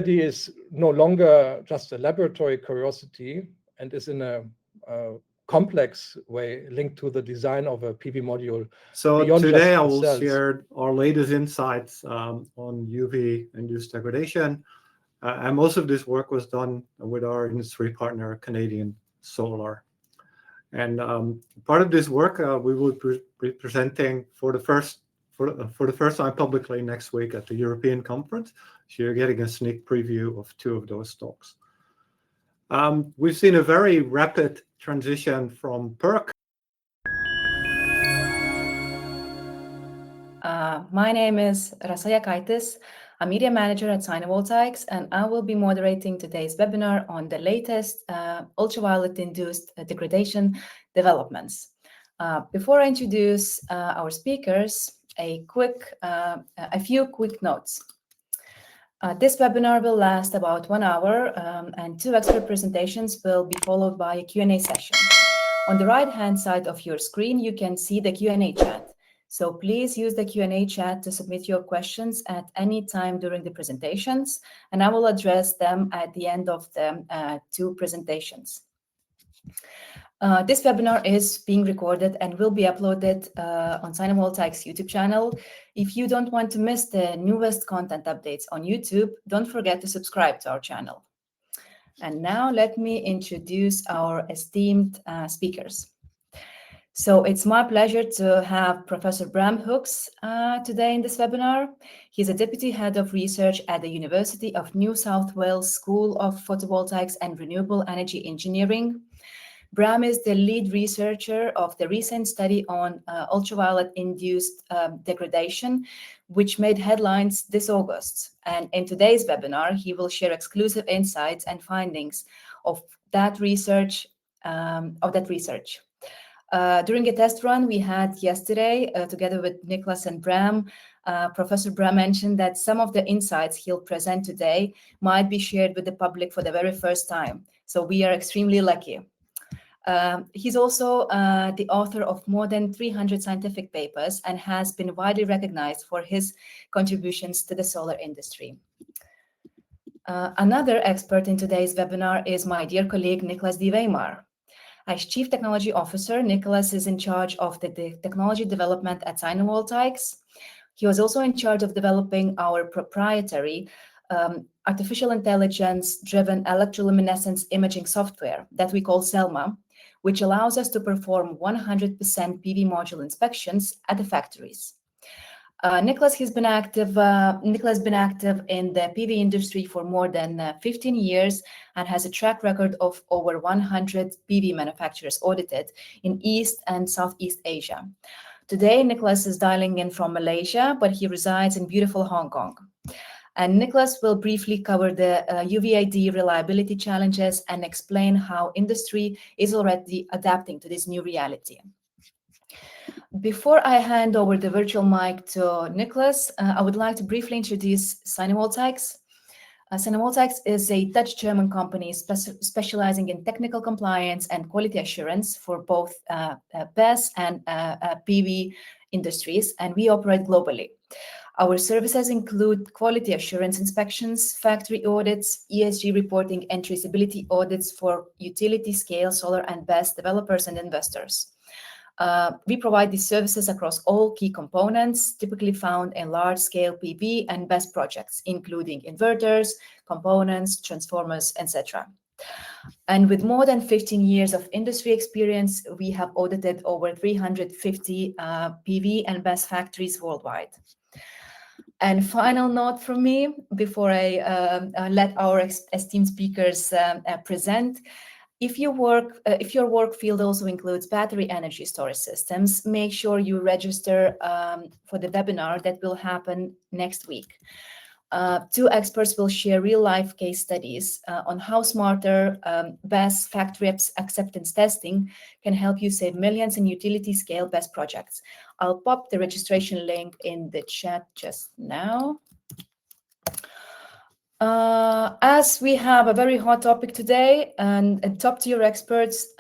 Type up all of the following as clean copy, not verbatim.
study is no longer just a laboratory curiosity and is in a complex way linked to the design of a PV module. So today I will share our latest insights on UV-induced degradation. And most of this work was done with our industry partner, Canadian Solar. And part of this work we will be presenting for the first time publicly next week at the European conference. So you're getting a sneak preview of 2 of those talks. We've seen a very rapid transition from PERC. My name is Rasaya Kaitis. I'm media manager at Sinovoltaics, and I will be moderating today's webinar on the latest ultraviolet-induced degradation developments. Before I introduce our speakers, a few quick notes. This webinar will last about 1 hour, and 2 expert presentations will be followed by a Q&A session. On the right-hand side of your screen, you can see the Q&A chat. So please use the Q&A chat to submit your questions at any time during the presentations, and I will address them at the end of the 2 presentations. This webinar is being recorded and will be uploaded on Sinovoltaics YouTube channel. If you don't want to miss the newest content updates on YouTube, don't forget to subscribe to our channel. And now let me introduce our esteemed speakers. So it's my pleasure to have Professor Bram Hooks today in this webinar. He's a Deputy Head of Research at the University of New South Wales School of Photovoltaics and Renewable Energy Engineering. Bram is the lead researcher of the recent study on ultraviolet-induced degradation, which made headlines this August. And in today's webinar, he will share exclusive insights and findings of that research. During a test run we had yesterday, together with Nicholas and Bram, Professor Bram mentioned that some of the insights he'll present today might be shared with the public for the very first time. So we are extremely lucky. He's also the author of more than 300 scientific papers and has been widely recognized for his contributions to the solar industry. Another expert in today's webinar is my dear colleague, Nicholas de Weimar. As Chief Technology Officer, Nicholas is in charge of the technology development at Sinovoltaics. He was also in charge of developing our proprietary artificial intelligence-driven electroluminescence imaging software that we call SELMA, which allows us to perform 100% PV module inspections at the factories. Nicholas has been active in the PV industry for more than 15 years and has a track record of over 100 PV manufacturers audited in East and Southeast Asia. Today, Nicholas is dialing in from Malaysia, but he resides in beautiful Hong Kong. And Nicholas will briefly cover the UVID reliability challenges and explain how industry is already adapting to this new reality. Before I hand over the virtual mic to Nicholas, I would like to briefly introduce Sinovoltaics. Sinovoltaics is a Dutch-German company specializing in technical compliance and quality assurance for both BESS and PV industries, and we operate globally. Our services include quality assurance inspections, factory audits, ESG reporting, and traceability audits for utility-scale solar and BESS developers and investors. We provide these services across all key components typically found in large-scale PV and BESS projects, including inverters, components, transformers, etc. And with more than 15 years of industry experience, we have audited over 350 PV and BESS factories worldwide. And final note from me, before I let our esteemed speakers present, if your work field also includes battery energy storage systems, make sure you register for the webinar that will happen next week. 2 experts will share real-life case studies on how smarter BESS factory acceptance testing can help you save millions in utility-scale BESS projects. I'll pop the registration link in the chat just now. As we have a very hot topic today and top-tier experts,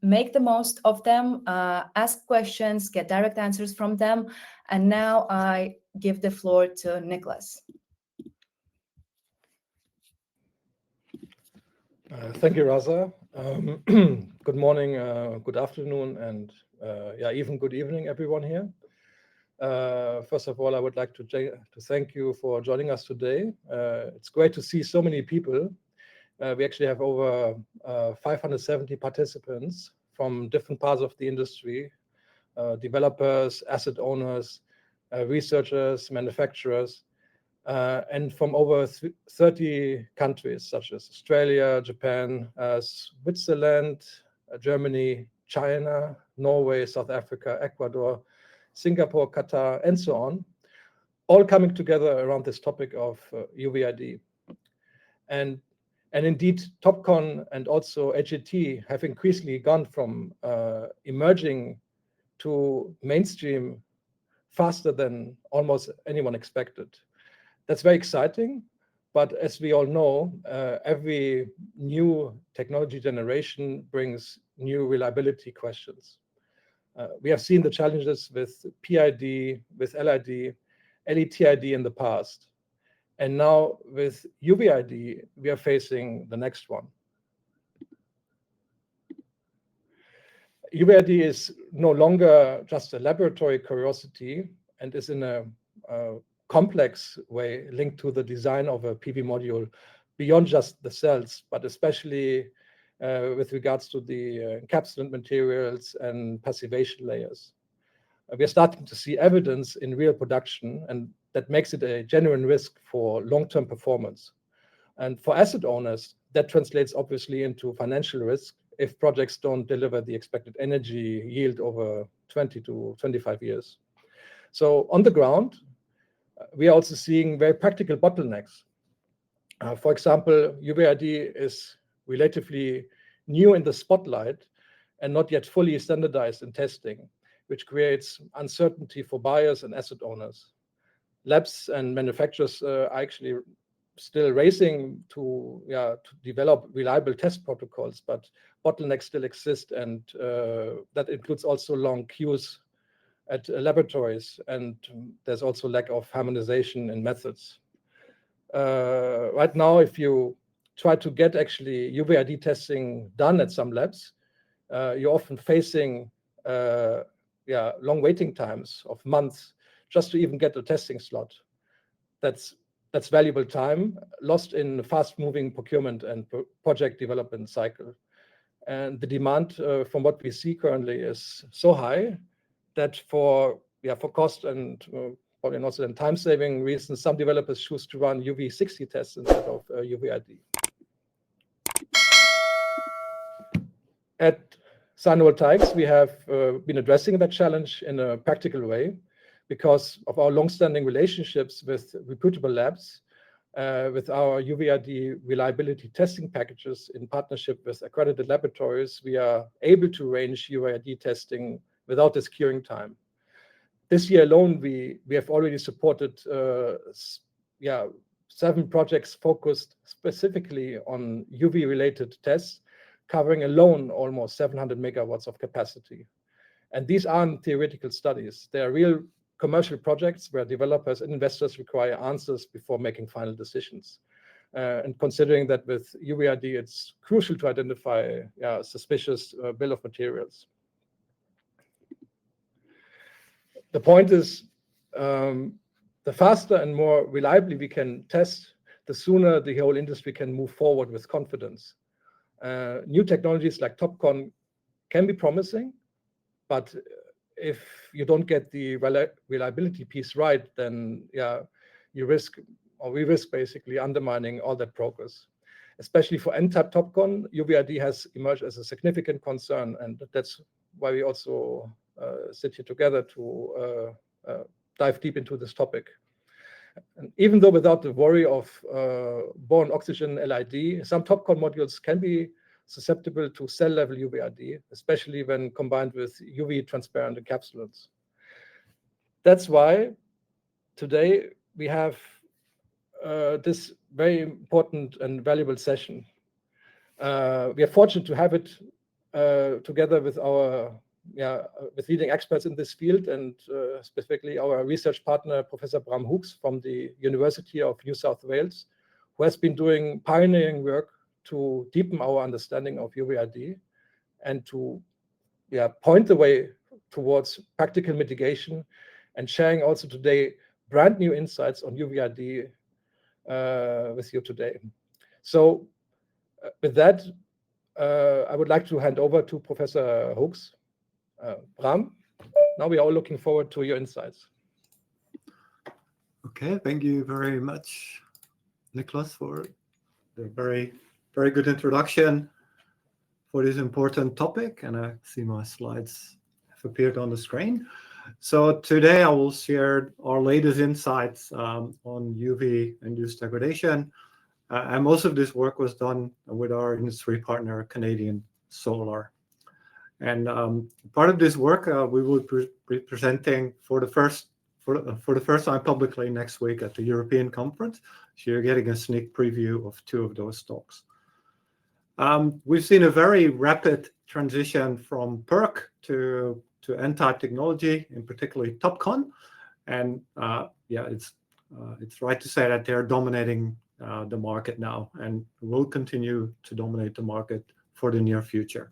make the most of them, ask questions, get direct answers from them. And now I give the floor to Nicholas. Thank you, Raza. Good morning, good afternoon, and even good evening, everyone here. First of all, I would like to thank you for joining us today. It's great to see so many people. We actually have over 570 participants from different parts of the industry, developers, asset owners, researchers, manufacturers, and from over 30 countries such as Australia, Japan, Switzerland, Germany, China, Norway, South Africa, Ecuador, Singapore, Qatar, and so on, all coming together around this topic of UVID. And indeed, TOPCon and also HET have increasingly gone from emerging to mainstream faster than almost anyone expected. That's very exciting, but as we all know, every new technology generation brings new reliability questions. We have seen the challenges with PID, with LID, LETID in the past. And now with UVID, we are facing the next one. UVID is no longer just a laboratory curiosity and is in a complex way linked to the design of a PV module beyond just the cells, but especially with regards to the encapsulant materials and passivation layers. We are starting to see evidence in real production, and that makes it a genuine risk for long-term performance. And for asset owners, that translates obviously into financial risk if projects don't deliver the expected energy yield over 20 to 25 years. So on the ground, we are also seeing very practical bottlenecks. For example, UVID is relatively new in the spotlight and not yet fully standardized in testing, which creates uncertainty for buyers and asset owners. Labs and manufacturers are actually still racing to develop reliable test protocols, but bottlenecks still exist, and that includes also long queues at laboratories, and there's also lack of harmonization in methods. Right now, if you try to get actually UVID testing done at some labs, you're often facing long waiting times of months just to even get a testing slot. That's valuable time lost in fast-moving procurement and project development cycle. And the demand from what we see currently is so high that for cost and probably also in time-saving reasons, some developers choose to run UV60 tests instead of UVID. At Sinovoltaics, we have been addressing that challenge in a practical way because of our long-standing relationships with reputable labs, with our UVID reliability testing packages in partnership with accredited laboratories. We are able to arrange UVID testing without this queuing time. This year alone, we have already supported 7 projects focused specifically on UV-related tests, covering alone almost 700 megawatts of capacity. And these aren't theoretical studies. They are real commercial projects where developers and investors require answers before making final decisions. And considering that with UVID, it's crucial to identify suspicious bill of materials. The point is, the faster and more reliably we can test, the sooner the whole industry can move forward with confidence. New technologies like TOPCon can be promising, but if you don't get the reliability piece right, then we risk basically undermining all that progress. Especially for N-type TOPCon, UVID has emerged as a significant concern, and that's why we also sit here together to dive deep into this topic. And even though without the worry of boron oxygen LID, some TOPCon modules can be susceptible to cell-level UVID, especially when combined with UV transparent encapsulants. That's why today we have this very important and valuable session. We are fortunate to have it together with with leading experts in this field, and specifically our research partner, Professor Bram Hoeks from the University of New South Wales, who has been doing pioneering work to deepen our understanding of UVID and to point the way towards practical mitigation, and sharing also today brand new insights on UVID with you today. So with that, I would like to hand over to Professor Hooks. Bram, now we are all looking forward to your insights. Okay, thank you very much, Nicholas, for the very, very good introduction for this important topic. And I see my slides have appeared on the screen. So today I will share our latest insights on UV-induced degradation. And most of this work was done with our industry partner, Canadian Solar. And part of this work we will be presenting for the first time publicly next week at the European conference. So you're getting a sneak preview of 2 of those talks. We've seen a very rapid transition from PERC to N-type technology, in particularly TOPCon. And it's right to say that they're dominating the market now and will continue to dominate the market for the near future.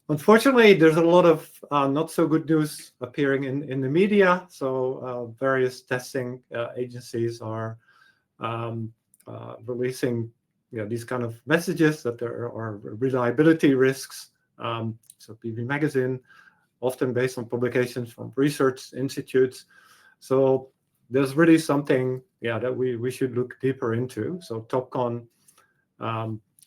Unfortunately, there's a lot of not so good news appearing in the media. So various testing agencies are releasing these kind of messages that there are reliability risks. So PV Magazine, often based on publications from research institutes. So there's really something that we should look deeper into. So TOPCon,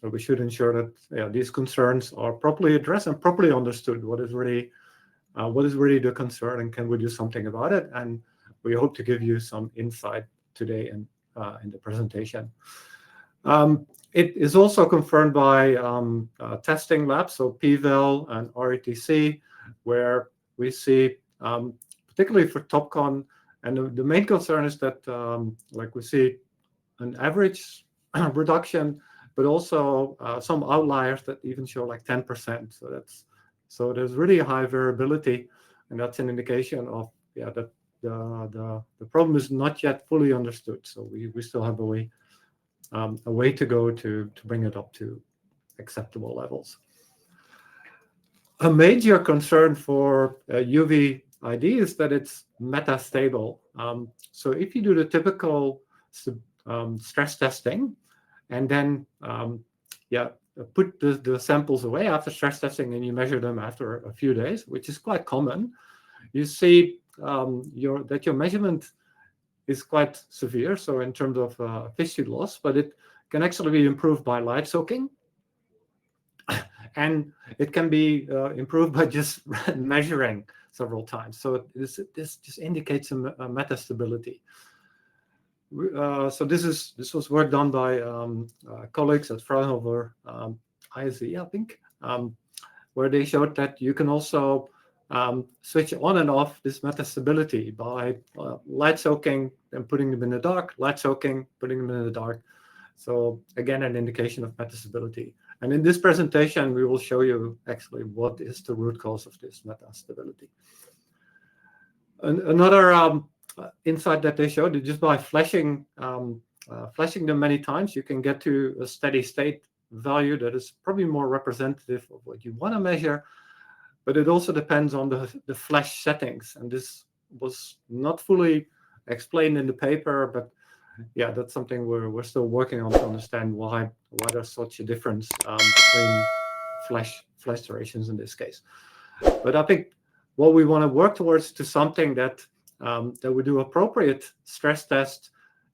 we should ensure that these concerns are properly addressed and properly understood. What is really the concern, and can we do something about it? And we hope to give you some insight today in the presentation. It is also confirmed by testing labs, so PVEL and RETC, where we see, particularly for TOPCon, and the main concern is that like we see an average reduction, but also some outliers that even show like 10%. So there's really a high variability, and that's an indication of that the problem is not yet fully understood. So we still have a way to go to bring it up to acceptable levels. A major concern for UVID is that it's metastable. So if you do the typical stress testing and then put the samples away after stress testing and you measure them after a few days, which is quite common, you see that your measurement is quite severe. So in terms of tissue loss, but it can actually be improved by light soaking. And it can be improved by just measuring several times. So this just indicates a metastability. So this was work done by colleagues at Fraunhofer ISE, I think, where they showed that you can also switch on and off this metastability by light soaking and putting them in the dark, light soaking, putting them in the dark. So again, an indication of metastability. And in this presentation, we will show you actually what is the root cause of this metastability. Another insight that they showed is just by flashing them many times, you can get to a steady state value that is probably more representative of what you want to measure. But it also depends on the flash settings. And this was not fully explained in the paper, but that's something we're still working on to understand why there's such a difference between flash durations in this case. But I think what we want to work towards to something that we do appropriate stress test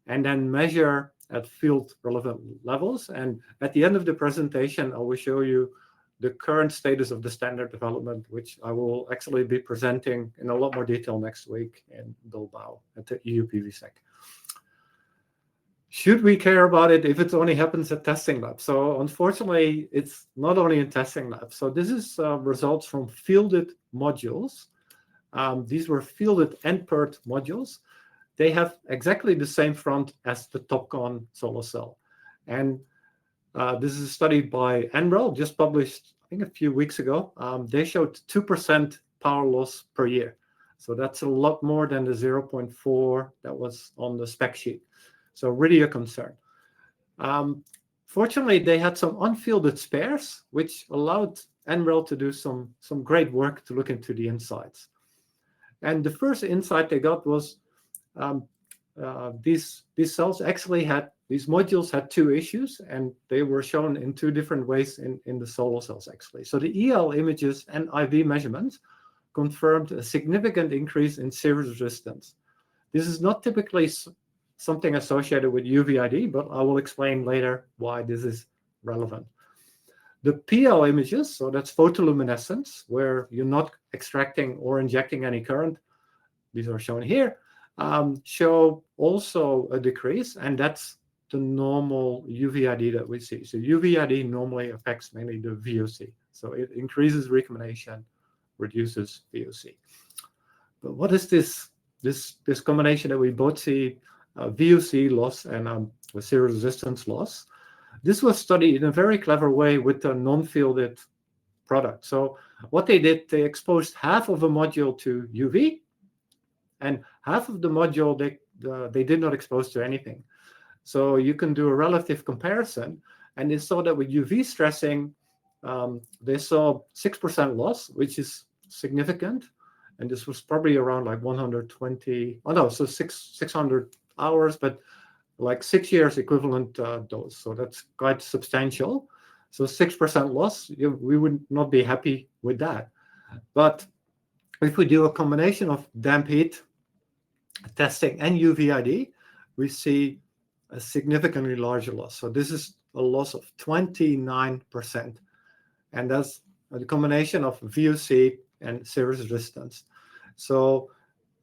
and then measure at field relevant levels. And at the end of the presentation, I will show you the current status of the standard development, which I will actually be presenting in a lot more detail next week in Bilbao at the EU PVSec. Should we care about it if it only happens at testing labs? So unfortunately, it's not only in testing labs. So this is results from fielded modules. These were fielded NPERT modules. They have exactly the same front as the TOPCon solar cell. And this is a study by NREL, just published, I think, a few weeks ago. They showed 2% power loss per year. So that's a lot more than the 0.4 that was on the spec sheet. So really a concern. Fortunately, they had some unfielded spares, which allowed NREL to do some great work to look into the insights. And the first insight they got was these cells actually had, these modules had two issues, and they were shown in two different ways in the solar cells, actually. So the EL images and IV measurements confirmed a significant increase in series resistance. This is not typically something associated with UVID, but I will explain later why this is relevant. The PL images, so that's photoluminescence, where you're not extracting or injecting any current, these are shown here, show also a decrease, and that's the normal UVID that we see. So UVID normally affects mainly the VOC. So it increases recombination, reduces VOC. But what is this combination that we both see, VOC loss and series resistance loss? This was studied in a very clever way with a non-fielded product. So what they did, they exposed half of a module to UV, and half of the module they did not expose to anything. So you can do a relative comparison, and they saw that with UV stressing, they saw 6% loss, which is significant. And this was probably around like 120, oh no, so 600 hours, but like 6 years equivalent dose. So that's quite substantial. So 6% loss, we would not be happy with that. But if we do a combination of damp heat testing and UVID, we see a significantly larger loss. So this is a loss of 29%. And that's the combination of VOC and series resistance. So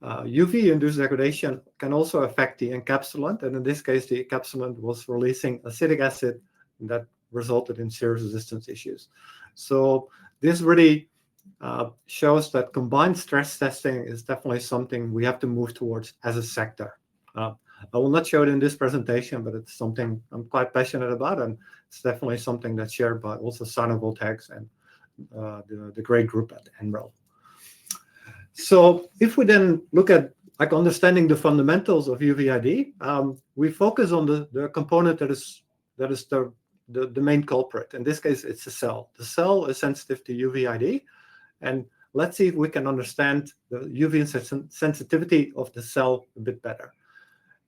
UV-induced degradation can also affect the encapsulant, and in this case, the encapsulant was releasing acetic acid that resulted in series resistance issues. So this really shows that combined stress testing is definitely something we have to move towards as a sector. I will not show it in this presentation, but it's something I'm quite passionate about, and it's definitely something that's shared by also Sinovoltaics and the great group at NREL. So if we then look at like understanding the fundamentals of UVID, we focus on the component that is the main culprit. In this case, it's the cell. The cell is sensitive to UVID, and let's see if we can understand the UV sensitivity of the cell a bit better.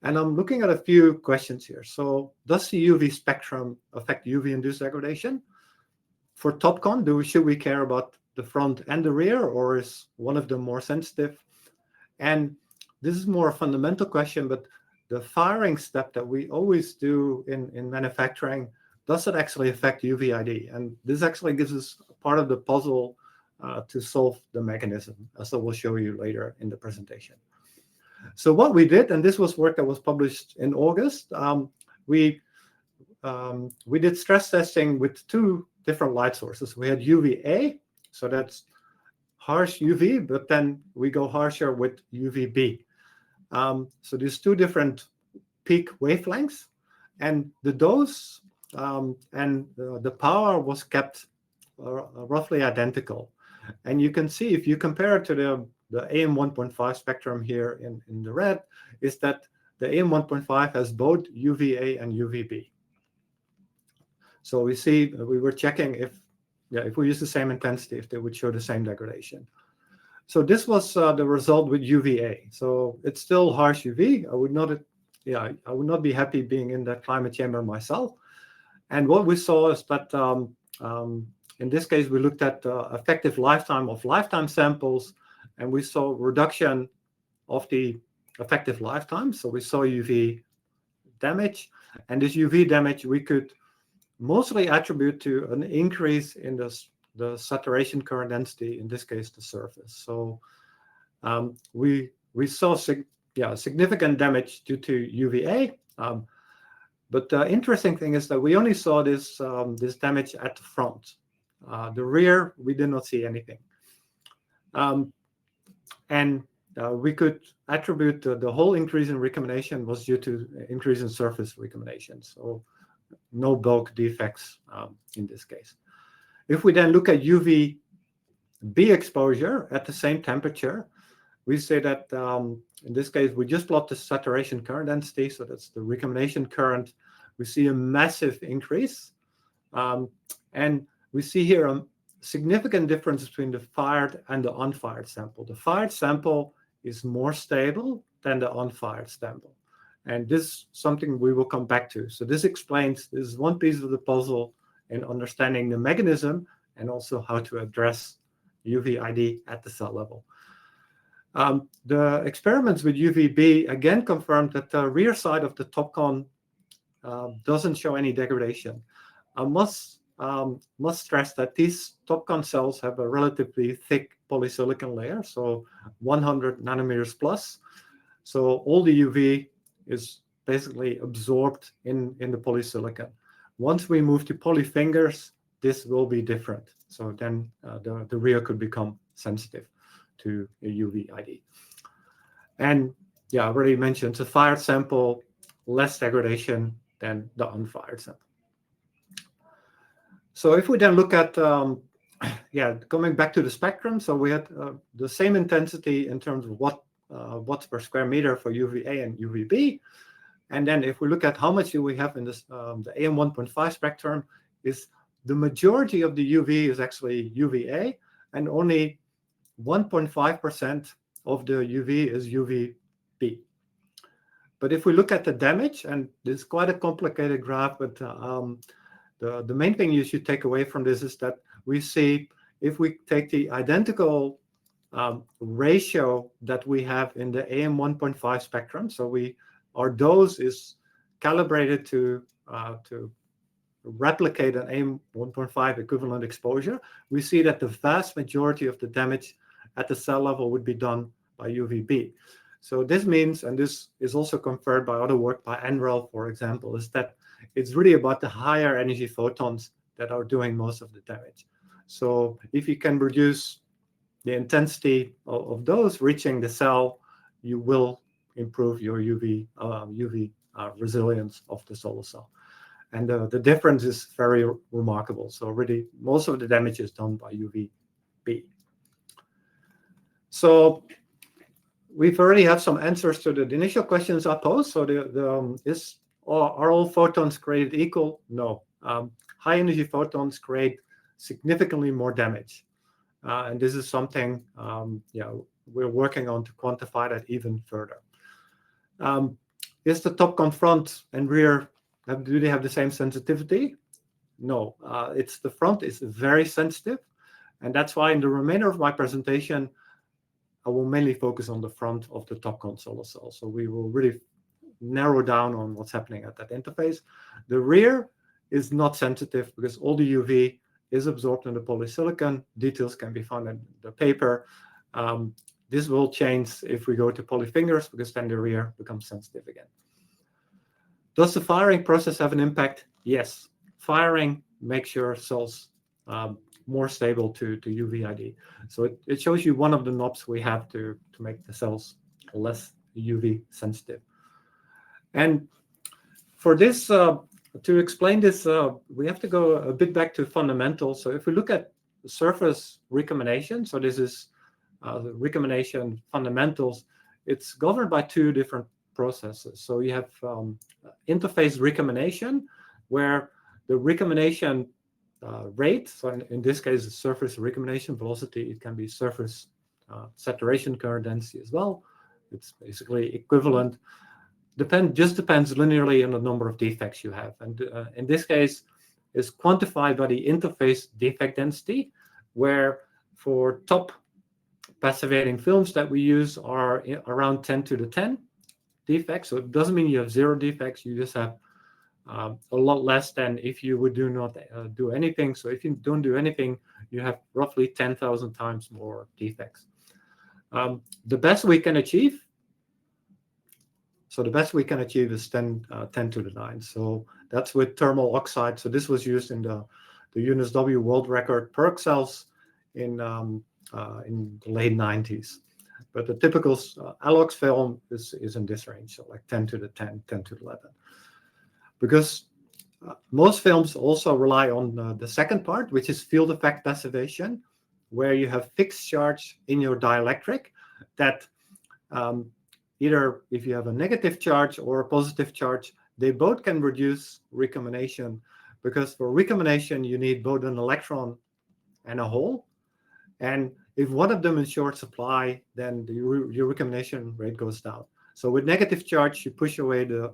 And I'm looking at a few questions here. So does the UV spectrum affect UV-induced degradation? For TOPCon, should we care about the front and the rear, or is one of them more sensitive? And this is more a fundamental question, but the firing step that we always do in manufacturing, does it actually affect UVID? And this actually gives us part of the puzzle to solve the mechanism, as I will show you later in the presentation. So what we did, and this was work that was published in August, we did stress testing with two different light sources. We had UVA, so that's harsh UV, but then we go harsher with UVB. So there's two different peak wavelengths, and the dose and the power was kept roughly identical. And you can see if you compare it to the AM1.5 spectrum here in the red, is that the AM1.5 has both UVA and UVB. So we see, we were checking if we use the same intensity, if they would show the same degradation. So this was the result with UVA. So it's still harsh UV. I would not be happy being in that climate chamber myself. And what we saw is that in this case, we looked at effective lifetime of lifetime samples, and we saw reduction of the effective lifetime. So we saw UV damage, and this UV damage we could mostly attribute to an increase in the saturation current density, in this case, the surface. So we saw significant damage due to UVA. But the interesting thing is that we only saw this damage at the front. The rear, we did not see anything. And we could attribute the whole increase in recombination was due to increase in surface recombination. So no bulk defects in this case. If we then look at UVB exposure at the same temperature, we say that in this case, we just plot the saturation current density. So that's the recombination current we see a massive increase. And we see here a significant difference between the fired and the unfired sample. The fired sample is more stable than the unfired sample. And this is something we will come back to. So this explains, this is one piece of the puzzle in understanding the mechanism and also how to address UVID at the cell level. The experiments with UVB again confirmed that the rear side of the TOPCon doesn't show any degradation. I must stress that these TOPCon cells have a relatively thick polysilicon layer, so 100 nanometers plus. So all the UV is basically absorbed in the polysilicon. Once we move to polyfingers, this will be different. So then the rear could become sensitive to a UVID. And yeah, I already mentioned the fired sample, less degradation than the unfired sample. So if we then look at, coming back to the spectrum, so we had the same intensity in terms of watts per square meter for UVA and UVB. And then if we look at how much do we have in this, the AM 1.5 spectrum, is the majority of the UV is actually UVA, and only 1.5% of the UV is UVB. But if we look at the damage, and this is quite a complicated graph, but the main thing you should take away from this is that we see if we take the identical ratio that we have in the AM 1.5 spectrum, so our dose is calibrated to replicate an AM 1.5 equivalent exposure, we see that the vast majority of the damage at the cell level would be done by UVB. So this means, and this is also confirmed by other work by Enrel, for example, is that it's really about the higher energy photons that are doing most of the damage. So if you can reduce the intensity of those reaching the cell, you will improve your UV resilience of the solar cell. And the difference is very remarkable. So really, most of the damage is done by UVB. So we've already have some answers to the initial questions I posed. So are all photons created equal? No. High energy photons create significantly more damage. And this is something we're working on to quantify that even further. Is the TOPCon front and rear, do they have the same sensitivity? No, the front is very sensitive. And that's why in the remainder of my presentation, I will mainly focus on the front of the TOPCon solar cell. So we will really narrow down on what's happening at that interface. The rear is not sensitive because all the UV is absorbed in the polysilicon. Details can be found in the paper. This will change if we go to polyfingers because then the rear becomes sensitive again. Does the firing process have an impact? Yes. Firing makes your cells more stable to UVID. So it shows you one of the knobs we have to make the cells less UV sensitive. And for this, to explain this, we have to go a bit back to fundamentals. So if we look at surface recombination, so this is the recombination fundamentals, it's governed by two different processes. So you have interface recombination, where the recombination rate, so in this case, the surface recombination velocity, it can be surface saturation current density as well. It's basically equivalent. Just depends linearly on the number of defects you have. And in this case, is quantified by the interface defect density, where for top passivating films that we use are around 10 to the 10 defects. So it doesn't mean you have 0 defects. You just have a lot less than if you would not do anything. So if you don't do anything, you have roughly 10,000 times more defects. The best we can achieve is 10 to the 9. So that's with thermal oxide. So this was used in the UNSW world record PERC cells in the late 90s. But the typical ALOX film is in this range, so like 10 to the 10, 10 to the 11. Because most films also rely on the second part, which is field effect passivation, where you have fixed charge in your dielectric that either if you have a negative charge or a positive charge, they both can reduce recombination, because for recombination, you need both an electron and a hole. And if one of them is short supply, then your recombination rate goes down. So with negative charge, you push away the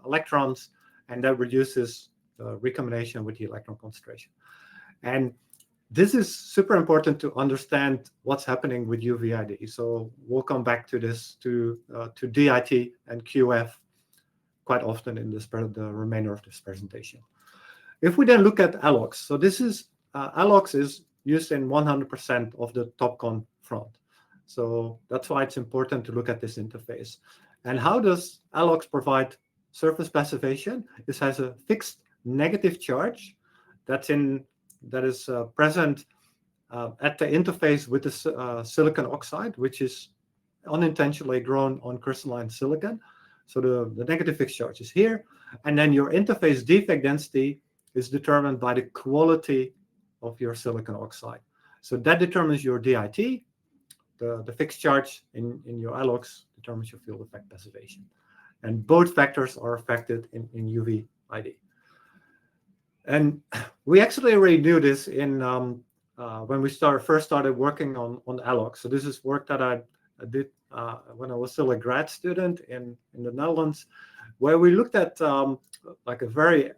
electrons, and that reduces the recombination with the electron concentration. And this is super important to understand what's happening with UVID. So we'll come back to this, to DIT and QF quite often in the remainder of this presentation. If we then look at ALOX, so this is ALOX is used in 100% of the TOPCon front. So that's why it's important to look at this interface. And how does ALOX provide surface passivation? This has a fixed negative charge that is present at the interface with the silicon oxide, which is unintentionally grown on crystalline silicon. So the negative fixed charge is here. And then your interface defect density is determined by the quality of your silicon oxide. So that determines your DIT. The fixed charge in your ALOX determines your field effect passivation. And both factors are affected in UVID. And we actually already knew this in when we first started working on ALOX. So this is work that I did when I was still a grad student in the Netherlands, where we looked at like a very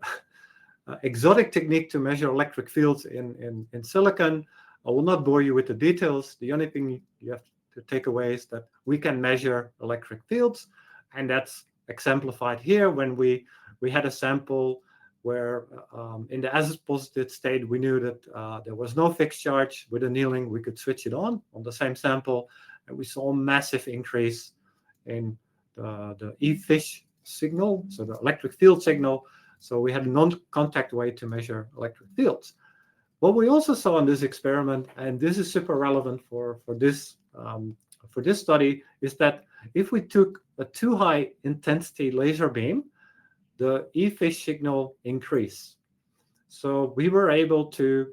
exotic technique to measure electric fields in silicon. I will not bore you with the details. The only thing you have to take away is that we can measure electric fields, and that's exemplified here when we had a sample where in the acid-positive state, we knew that there was no fixed charge. With annealing, we could switch it on the same sample, and we saw a massive increase in the EPCs signal, so the electric field signal. So we had a non-contact way to measure electric fields. What we also saw in this experiment, and this is super relevant for this study, is that if we took a too high intensity laser beam, the EPCs signal increased. So we were able to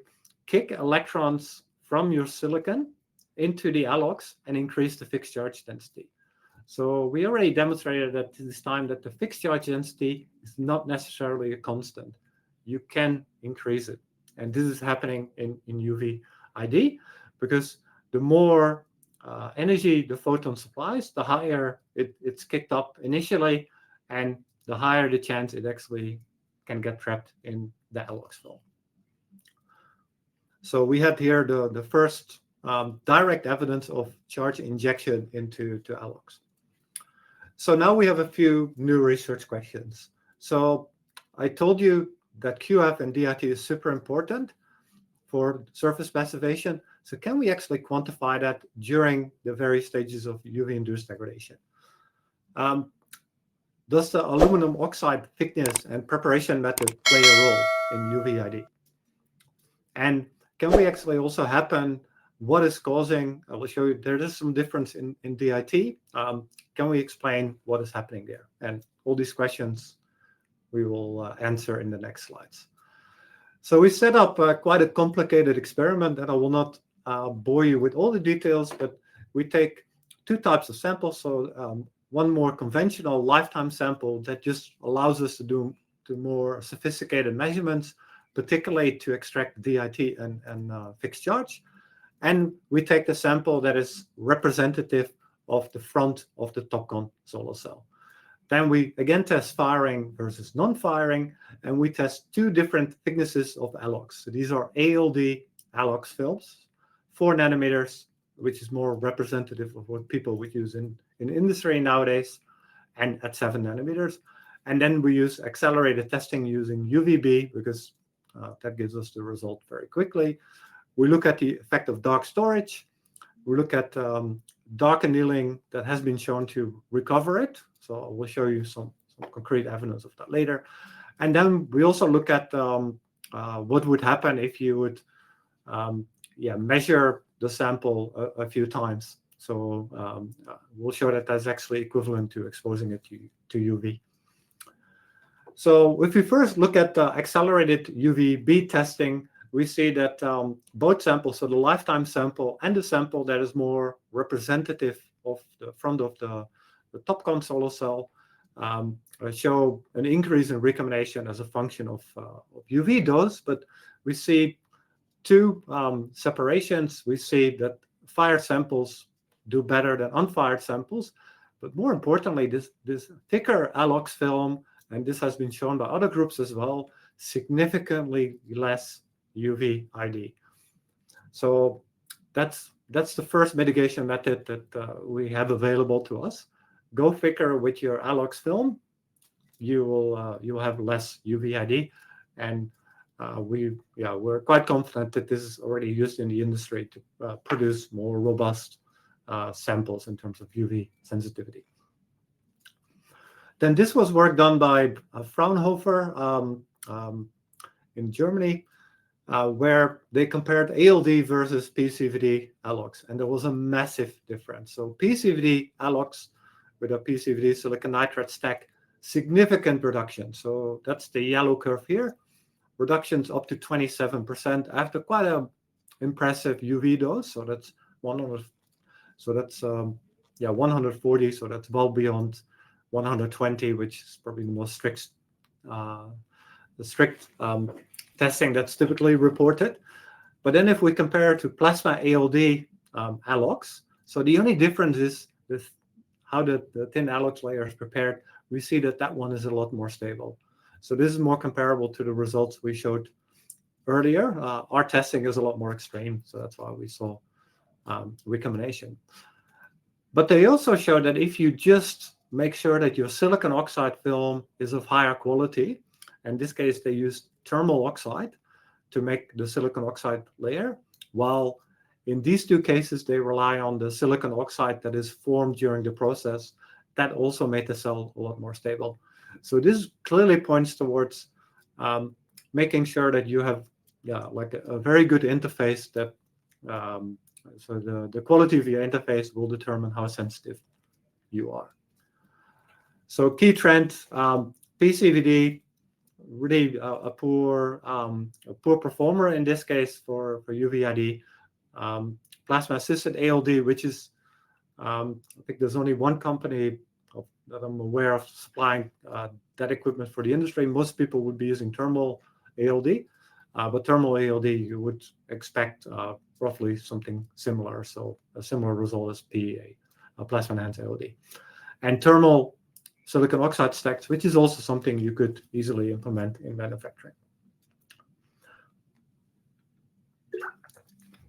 kick electrons from your silicon into the ALOX and increase the fixed charge density. So we already demonstrated that this time that the fixed charge density is not necessarily a constant. You can increase it. And this is happening in UVID, because the more energy the photon supplies, the higher it's kicked up initially, and the higher the chance it actually can get trapped in the ALOX film. So we had here the first direct evidence of charge injection into ALOX. So now we have a few new research questions. So I told you that QF and DIT is super important for surface passivation. So can we actually quantify that during the various stages of UV-induced degradation? Does the aluminum oxide thickness and preparation method play a role in UVID? And can we actually also happen what is causing, I will show you, there is some difference in DIT. Can we explain what is happening there? And all these questions we will answer in the next slides. So we set up quite a complicated experiment, and I will not bore you with all the details, but we take two types of samples. So one more conventional lifetime sample that just allows us to do more sophisticated measurements, particularly to extract DIT and fixed charge. And we take the sample that is representative of the front of the TOPCon solar cell. Then we again test firing versus non-firing, and we test two different thicknesses of ALOX. So these are ALD ALOX films, 4 nanometers, which is more representative of what people would use in industry nowadays, and at 7 nanometers. And then we use accelerated testing using UVB, because that gives us the result very quickly. We look at the effect of dark storage. We look at dark annealing that has been shown to recover it. So I will show you some concrete evidence of that later. And then we also look at what would happen if you would measure the sample a few times. So we'll show that that's actually equivalent to exposing it to UV. So if we first look at the accelerated UVB testing, we see that both samples, so the lifetime sample and the sample that is more representative of the front of the TOPCon solar cell, show an increase in recombination as a function of UV dose, but we see two separations. We see that fired samples do better than unfired samples, but more importantly, this thicker ALOX film, and this has been shown by other groups as well, significantly less UVID. So that's the first mitigation method that we have available to us. Go thicker with your ALOX film, you will have less UVID, and we're quite confident that this is already used in the industry to produce more robust samples in terms of UV sensitivity. Then this was work done by Fraunhofer in Germany, where they compared ALD versus PCVD ALOX, and there was a massive difference. So PCVD ALOX with a PCVD silicon nitride stack, significant reduction. So that's the yellow curve here. Reductions up to 27% after quite an impressive UV dose. So that's 100. So that's 140. So that's well beyond 120, which is probably the most strict testing that's typically reported. But then if we compare to plasma ALD ALOX, so the only difference is with how the thin ALOX layer is prepared. We see that one is a lot more stable. So this is more comparable to the results we showed earlier. Our testing is a lot more extreme, so that's why we saw recombination. But they also show that if you just make sure that your silicon oxide film is of higher quality, in this case they used thermal oxide to make the silicon oxide layer, while in these two cases they rely on the silicon oxide that is formed during the process. That also made the cell a lot more stable. So this clearly points towards making sure that you have like a very good interface that so the quality of your interface will determine how sensitive you are. So key trend, PCVD, really a poor performer in this case for UVID. Plasma assisted ALD, which is I think there's only one company that I'm aware of supplying that equipment for the industry. Most people would be using thermal ALD, but thermal ALD you would expect roughly something similar, so a similar result as PEA, plasma enhanced ALD, and thermal silicon oxide stacks, which is also something you could easily implement in manufacturing.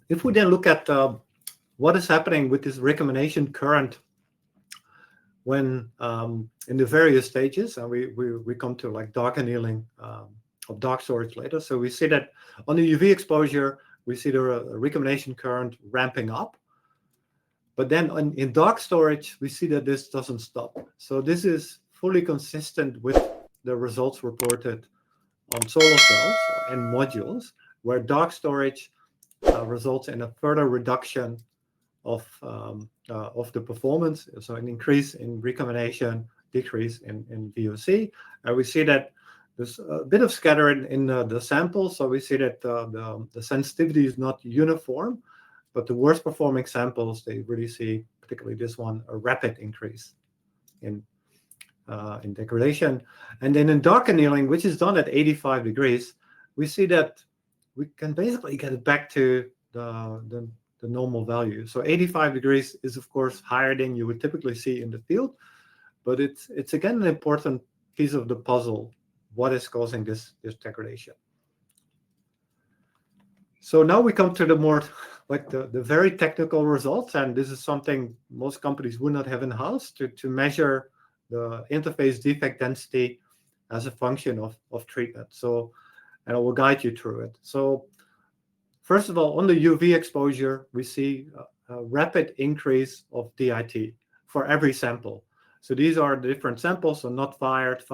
If we then look at what is happening with this recombination current when in the various stages, and we come to like dark annealing of dark storage later. So we see that on the UV exposure, we see the recombination current ramping up. But then in dark storage, we see that this doesn't stop. So this is fully consistent with the results reported on solar cells and modules, where dark storage results in a further reduction of the performance, so an increase in recombination, decrease in VOC. And we see that there's a bit of scattering in the sample, so we see that the sensitivity is not uniform, but the worst performing samples, they really see, particularly this one, a rapid increase in degradation. And then in dark annealing, which is done at 85 degrees, we see that we can basically get it back to the normal value. So 85 degrees is, of course, higher than you would typically see in the field, but it's again an important piece of the puzzle. What is causing this degradation? So now we come to the more like the very technical results, and this is something most companies would not have in-house to measure the interface defect density as a function of treatment. So, and I will guide you through it. So first of all, on the UV exposure, we see a rapid increase of DIT for every sample. So these are the different samples, so not fired,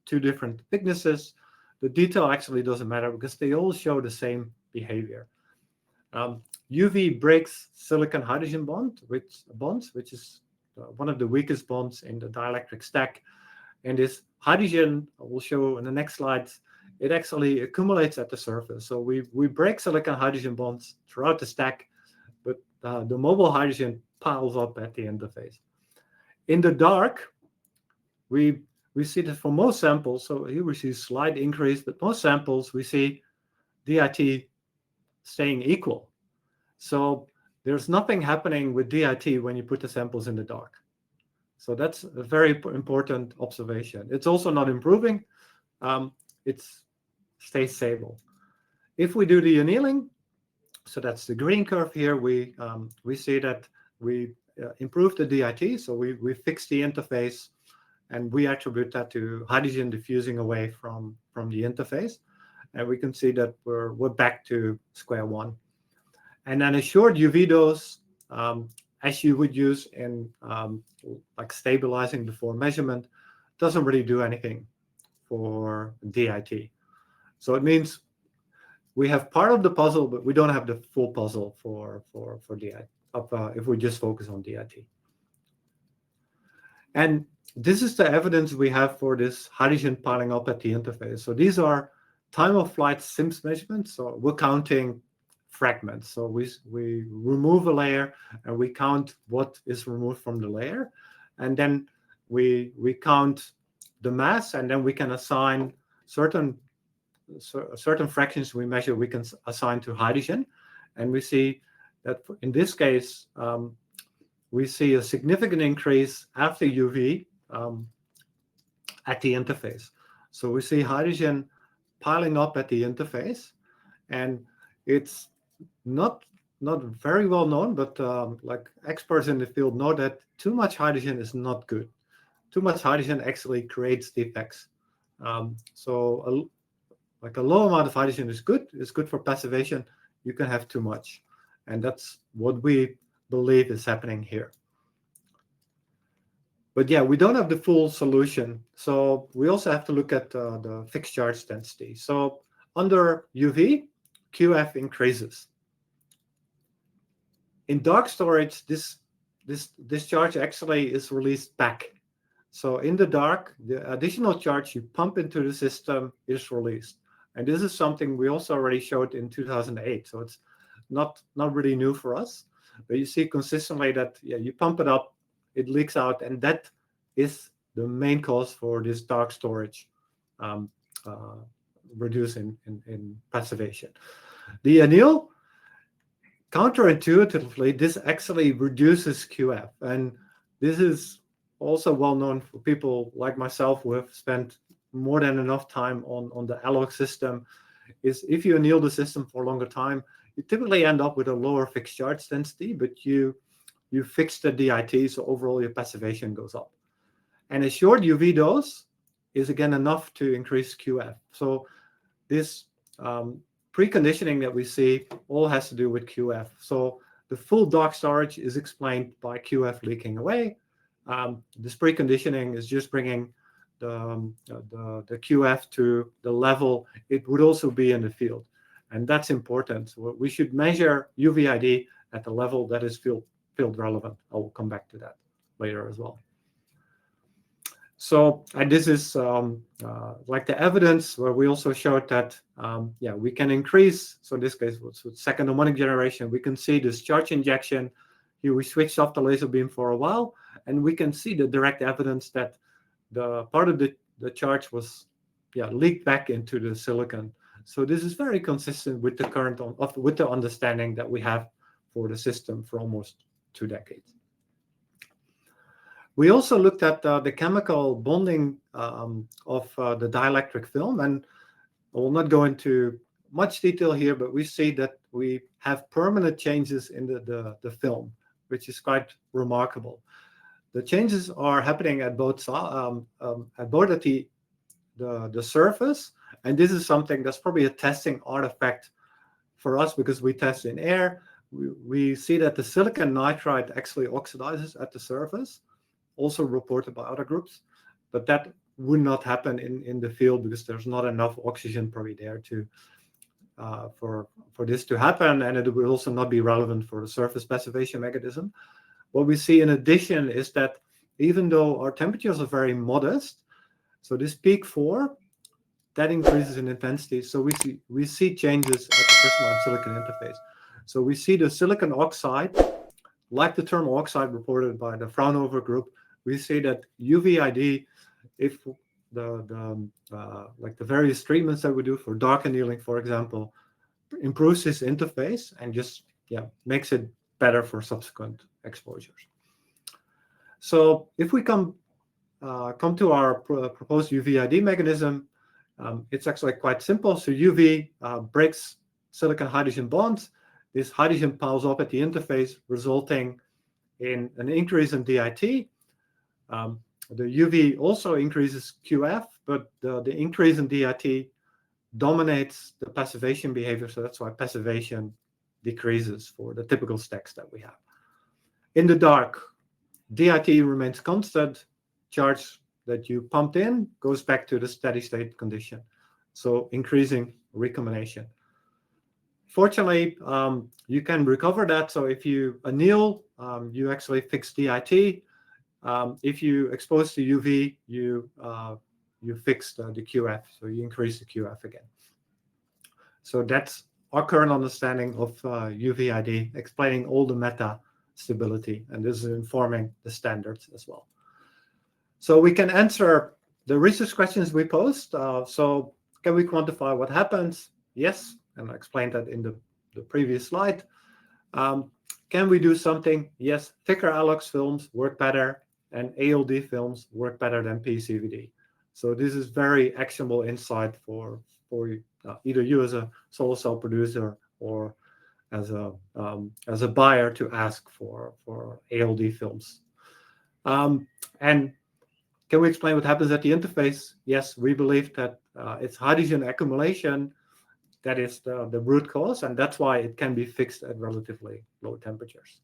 two different thicknesses. The detail actually doesn't matter because they all show the same behavior. UV breaks silicon hydrogen bonds, which is one of the weakest bonds in the dielectric stack. And this hydrogen, I will show in the next slides, it actually accumulates at the surface. So we break silicon hydrogen bonds throughout the stack, but the mobile hydrogen piles up at the interface. In the dark, we see that for most samples, so here we see a slight increase, but most samples we see DIT staying equal. So there's nothing happening with DIT when you put the samples in the dark. So that's a very important observation. It's also not improving. It stays stable. If we do the annealing, so that's the green curve here, we see that we improve the DIT. So we fix the interface, and we attribute that to hydrogen diffusing away from the interface. And we can see that we're back to square one. And then a short UV dose, as you would use in like stabilizing before measurement, doesn't really do anything for DIT. So it means we have part of the puzzle, but we don't have the full puzzle for DIT if we just focus on DIT. And this is the evidence we have for this hydrogen piling up at the interface. So these are time of flight SIMS measurements. So we're counting fragments. So we remove a layer and we count what is removed from the layer, and then we count the mass, and then we can assign certain fractions we measure, we can assign to hydrogen. And we see that in this case, we see a significant increase after UV at the interface. So we see hydrogen piling up at the interface, and it's not very well known, but like experts in the field know that too much hydrogen is not good. Too much hydrogen actually creates defects. So like a low amount of hydrogen is good. It's good for passivation. You can have too much, and that's what we believe is happening here. But yeah, we don't have the full solution. So we also have to look at the fixed charge density. So under UV, QF increases. In dark storage, this charge actually is released back. So in the dark, the additional charge you pump into the system is released. And this is something we also already showed in 2008. So it's not really new for us. But you see consistently that you pump it up, it leaks out, and that is the main cause for this dark storage reduce in passivation. The anneal, counterintuitively, this actually reduces QF. And this is also well known for people like myself who have spent more than enough time on the analog system, is if you anneal the system for a longer time, you typically end up with a lower fixed charge density, but you fix the DIT, so overall your passivation goes up. And a short UV dose is again enough to increase QF. So this preconditioning that we see all has to do with QF. So the full dark storage is explained by QF leaking away. This preconditioning is just bringing the QF to the level it would also be in the field. And that's important. So we should measure UVID at the level that is field relevant. I will come back to that later as well. So, and this is like the evidence where we also showed that, we can increase. So in this case, with second harmonic generation, we can see this charge injection. Here we switched off the laser beam for a while, and we can see the direct evidence that the part of the charge was leaked back into the silicon. So this is very consistent with the current with the understanding that we have for the system for almost 2 decades. We also looked at the chemical bonding of the dielectric film, and I will not go into much detail here, but we see that we have permanent changes in the film, which is quite remarkable. The changes are happening at both at the surface, and this is something that's probably a testing artifact for us because we test in air. We see that the silicon nitride actually oxidizes at the surface, also reported by other groups, but that would not happen in the field because there's not enough oxygen probably there to for this to happen, and it will also not be relevant for the surface passivation mechanism. What we see in addition is that even though our temperatures are very modest, so this peak 4, that increases in intensity. So we see changes at the crystalline silicon interface. So we see the silicon oxide, like the thermal oxide reported by the Fraunhofer group, we see that UVID if like the various treatments that we do for dark annealing, for example, improves this interface and just makes it better for subsequent exposures. So if we come to our proposed UVID mechanism, it's actually quite simple. So UV breaks silicon hydrogen bonds. This hydrogen piles up at the interface, resulting in an increase in DIT. The UV also increases QF, but the increase in DIT dominates the passivation behavior, so that's why passivation decreases for the typical stacks that we have. In the dark, DIT remains constant. Charge that you pumped in goes back to the steady state condition, so increasing recombination. Fortunately, you can recover that. So if you anneal, you actually fix DIT. If you expose to UV, you fix the QF, so you increase the QF again. So that's our current understanding of UVID, explaining all the meta stability, and this is informing the standards as well. So we can answer the research questions we posed. So can we quantify what happens? Yes, and I explained that in the previous slide. Can we do something? Yes, thicker ALOX films work better, and ALD films work better than PECVD. So this is very actionable insight for either you as a solar cell producer or as a buyer to ask for ALD films. And can we explain what happens at the interface? Yes, we believe that it's hydrogen accumulation that is the root cause, and that's why it can be fixed at relatively low temperatures.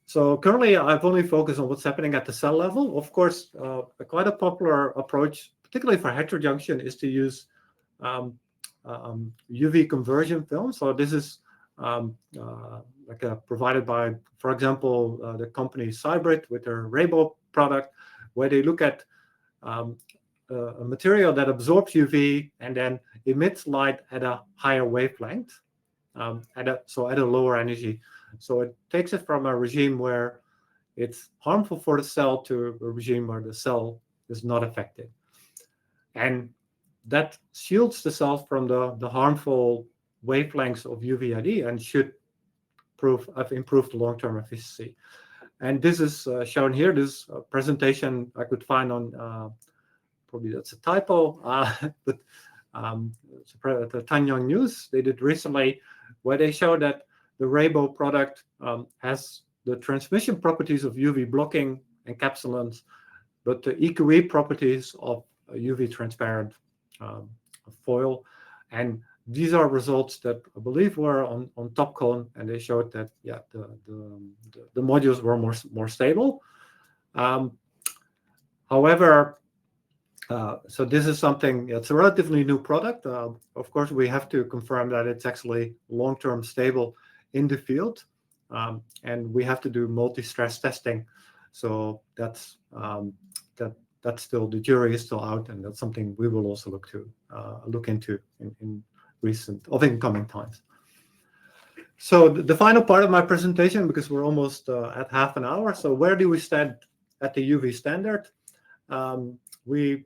So currently, I've only focused on what's happening at the cell level. Of course, quite a popular approach, particularly for heterojunction, is to use UV conversion film. So this is provided by, for example, the company Cybrid with their Rabo product, where they look at a material that absorbs UV and then emits light at a higher wavelength, so at a lower energy. So it takes it from a regime where it's harmful for the cell to a regime where the cell is not affected. And that shields the cell from the harmful wavelengths of UVID and should have improved the long-term efficiency. And this is shown here. This presentation I could find on, probably that's a typo, but it's the Tanyang News. They did recently, where they show that the Rabo product has the transmission properties of UV blocking encapsulants, but the EQE properties of UV transparent foil. And these are results that I believe were on TOPCon, and they showed that the modules were more stable. However, so this is something, it's a relatively new product. Of course, we have to confirm that it's actually long-term stable in the field, and we have to do multi-stress testing. So that's still, the jury is still out, and that's something we will also look into in incoming times. So the final part of my presentation, because we're almost at half an hour. So where do we stand at the UV standard? We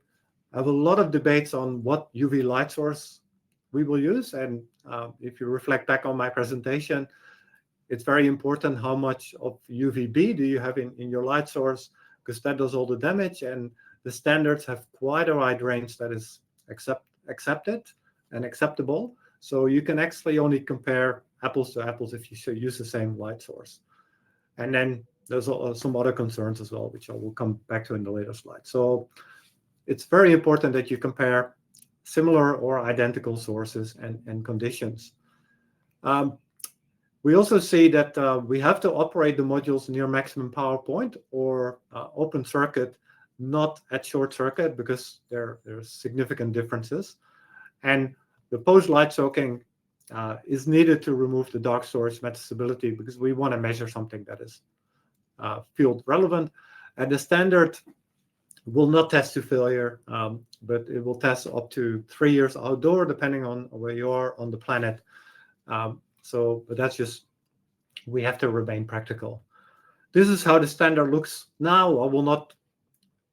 have a lot of debates on what UV light source we will use. And if you reflect back on my presentation, it's very important how much of UVB do you have in your light source, because that does all the damage. And the standards have quite a wide range that is accepted and acceptable. So you can actually only compare apples to apples if you use the same light source. And then there's some other concerns as well, which I will come back to in the later slide. So it's very important that you compare similar or identical sources and conditions. We also see that we have to operate the modules near maximum power point or open circuit, not at short circuit, because there's significant differences. And the post-light soaking is needed to remove the dark source metastability, because we want to measure something that is field relevant. And the standard will not test to failure, but it will test up to 3 years outdoor, depending on where you are on the planet. But that's just, we have to remain practical. This is how the standard looks now. I will not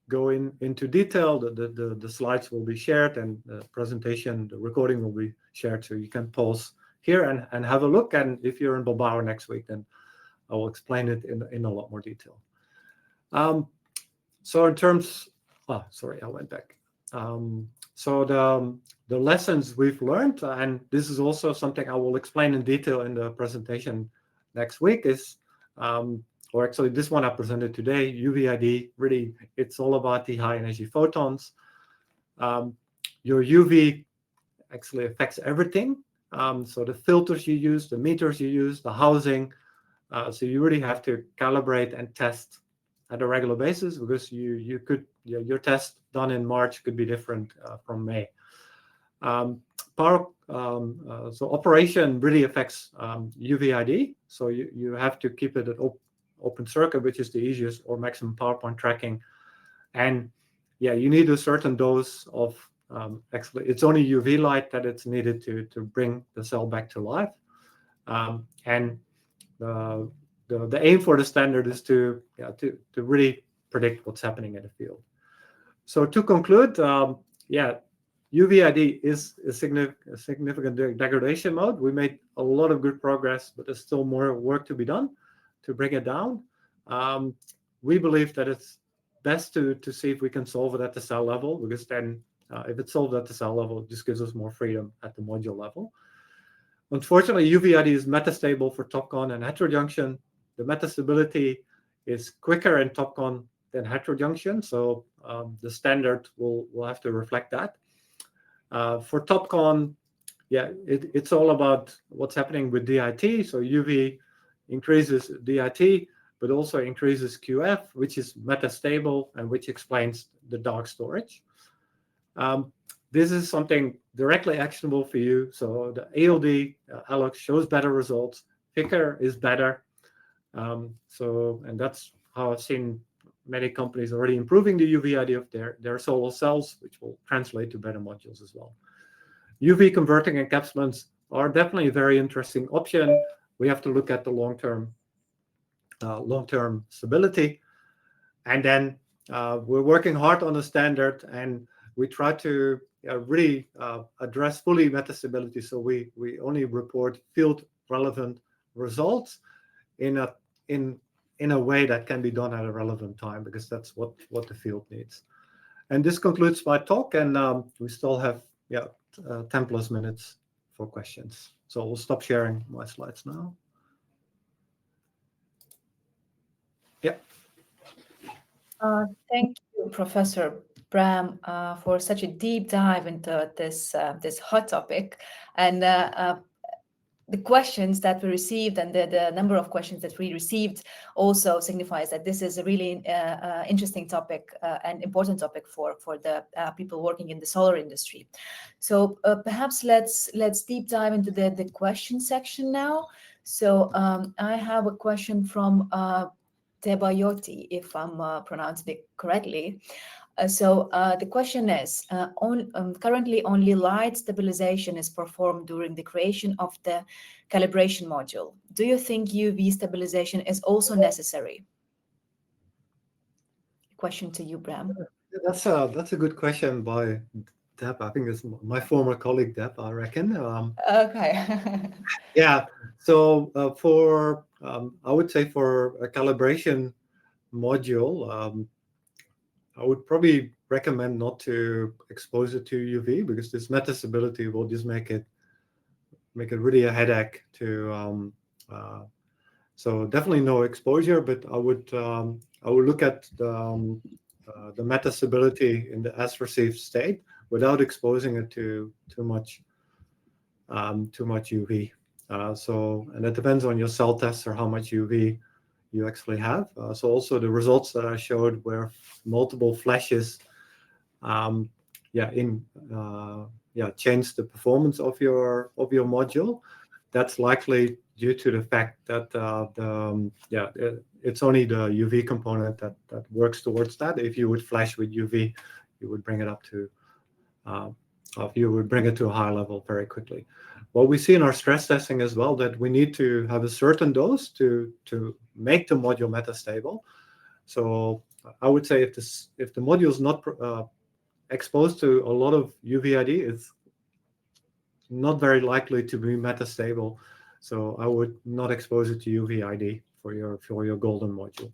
go into detail, the slides will be shared, and the presentation, the recording will be shared, so you can pause here and have a look. And if you're in Bilbao next week, then I will explain it in a lot more detail. So in terms, sorry, I went back. So the lessons we've learned, and this is also something I will explain in detail in the presentation next week, is, or actually this one I presented today, UVID, really, it's all about the high energy photons. Your UV actually affects everything. So the filters you use, the meters you use, the housing. So you really have to calibrate and test at a regular basis, because you could, your test done in March could be different from May. So operation really affects UVID. So you have to keep it at open circuit, which is the easiest, or maximum power point tracking. And yeah, you need a certain dose of, actually, it's only UV light that it's needed to bring the cell back to life. And the aim for the standard is to really predict what's happening in the field. So to conclude, UVID is a significant degradation mode. We made a lot of good progress, but there's still more work to be done to bring it down. We believe that it's best to see if we can solve it at the cell level, because then if it's solved at the cell level, it just gives us more freedom at the module level. Unfortunately, UVID is metastable for TOPCon and heterojunction. The metastability is quicker in TOPCon than heterojunction, so the standard will have to reflect that. For TOPCon, it's all about what's happening with DIT. So UV increases DIT, but also increases QF, which is metastable and which explains the dark storage. This is something directly actionable for you. So the ALD ALOX shows better results. Thicker is better. And that's how I've seen many companies already improving the UVID of their solar cells, which will translate to better modules as well. UV converting encapsulants are definitely a very interesting option. We have to look at the long-term stability. And then we're working hard on the standard, and we try to really address fully metastability. So we only report field relevant results in a way that can be done at a relevant time, because that's what the field needs. And this concludes my talk, and we still have 10 plus minutes for questions. So we'll stop sharing my slides now. Yeah. Thank you, Professor Bram, for such a deep dive into this hot topic. And the questions that we received and the number of questions that we received also signifies that this is a really interesting topic and important topic for the people working in the solar industry. So perhaps let's deep dive into the question section now. So I have a question from Tebayoti, if I'm pronouncing it correctly. So the question is, currently only light stabilization is performed during the creation of the calibration module. Do you think UV stabilization is also necessary? Question to you, Bram. That's a good question by Deb. I think it's my former colleague, Deb, I reckon. Okay. Yeah. So I would say for a calibration module, I would probably recommend not to expose it to UV, because this metastability will just make it really a headache to. So definitely no exposure, but I would look at the metastability in the as received state without exposing it to too much UV. And it depends on your cell tests or how much UV you actually have. So also the results that I showed were multiple flashes change the performance of your module. That's likely due to the fact that it's only the UV component that works towards that. If you would flash with UV, you would bring it up to a high level very quickly. What we see in our stress testing as well, that we need to have a certain dose to make the module metastable. So I would say if the module is not exposed to a lot of UVID, it's not very likely to be metastable. So I would not expose it to UVID for your golden module.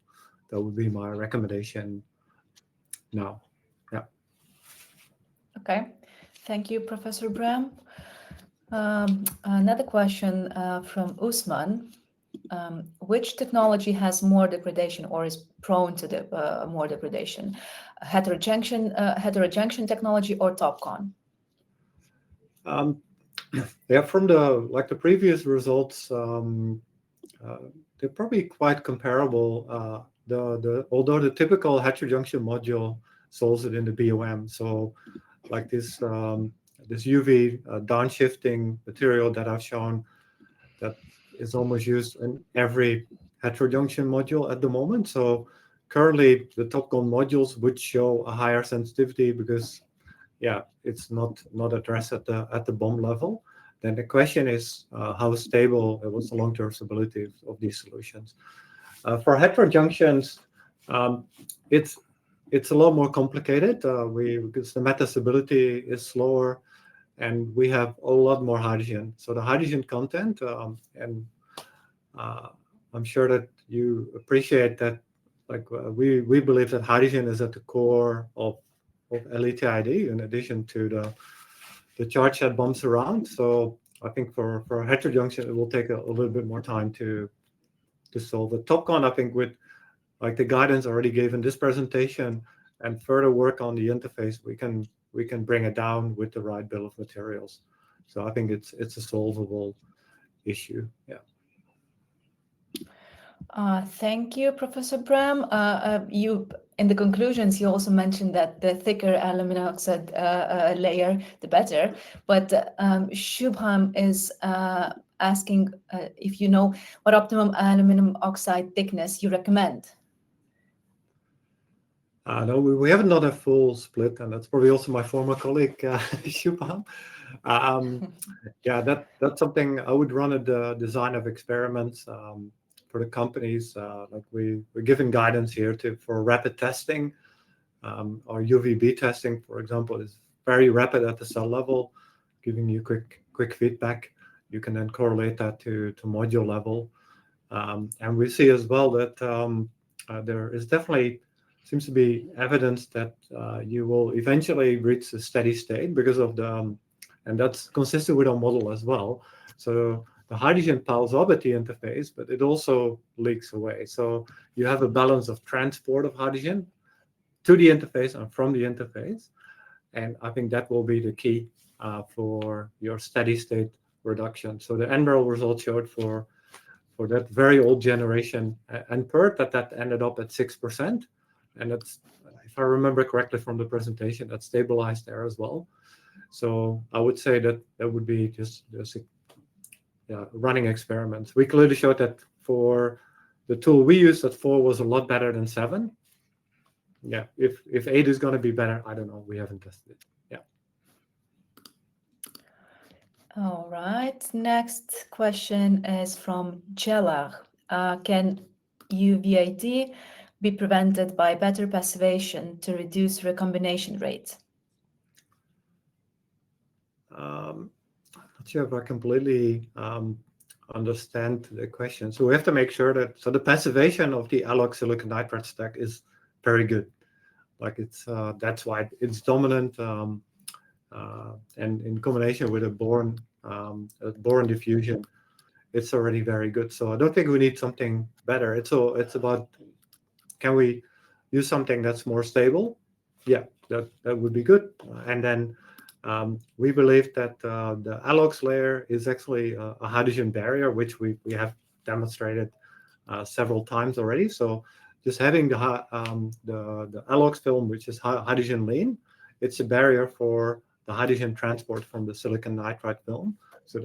That would be my recommendation now. Yeah. Okay. Thank you, Professor Bram. Another question from Usman. Which technology has more degradation or is prone to more degradation? Heterojunction technology or TOPCon? Yeah, from the previous results, they're probably quite comparable. Although the typical heterojunction module solves it in the BOM, so like this UV downshifting material that I've shown, that is almost used in every heterojunction module at the moment. So currently, the TOPCon modules would show a higher sensitivity because, yeah, it's not addressed at the BOM level. Then the question is how stable, what's the long-term stability of these solutions? For heterojunctions, it's a lot more complicated because the metastability is slower, and we have a lot more hydrogen. So the hydrogen content, and I'm sure that you appreciate that, like we believe that hydrogen is at the core of LETID in addition to the charge that bumps around. So I think for heterojunction, it will take a little bit more time to solve the TOPCon. I think with like the guidance already given this presentation and further work on the interface, we can bring it down with the right bill of materials. So I think it's a solvable issue. Yeah. Thank you, Professor Bram. You, in the conclusions, you also mentioned that the thicker aluminum oxide layer, the better. But Shubham is asking if you know what optimum aluminum oxide thickness you recommend. No, we haven't done a full split, and that's probably also my former colleague, Shubham. Yeah, that's something I would run at the design of experiments for the companies. Like we're giving guidance here for rapid testing. Our UVB testing, for example, is very rapid at the cell level, giving you quick feedback. You can then correlate that to module level. And we see as well that there is definitely seems to be evidence that you will eventually reach a steady state because of and that's consistent with our model as well. So the hydrogen piles up at the interface, but it also leaks away. So you have a balance of transport of hydrogen to the interface and from the interface. And I think that will be the key for your steady state reduction. So the NMERL results showed for that very old generation and PERT that ended up at 6%. And that's, if I remember correctly from the presentation, that stabilized there as well. So I would say that would be just running experiments. We clearly showed that for the tool we used, that 4 was a lot better than 7. Yeah, if 8 is going to be better, I don't know. We haven't tested it. Yeah. All right. Next question is from Jelach. Can UVID be prevented by better passivation to reduce recombination rate? I'm not sure if I completely understand the question. So we have to make sure that the passivation of the alloy silicon nitride stack is very good. Like that's why it's dominant, and in combination with a boron diffusion, it's already very good. So I don't think we need something better. It's about, can we use something that's more stable? Yeah, that would be good. And then we believe that the allox layer is actually a hydrogen barrier, which we have demonstrated several times already. So just having the allox film, which is hydrogen lean, it's a barrier for the hydrogen transport from the silicon nitride film. So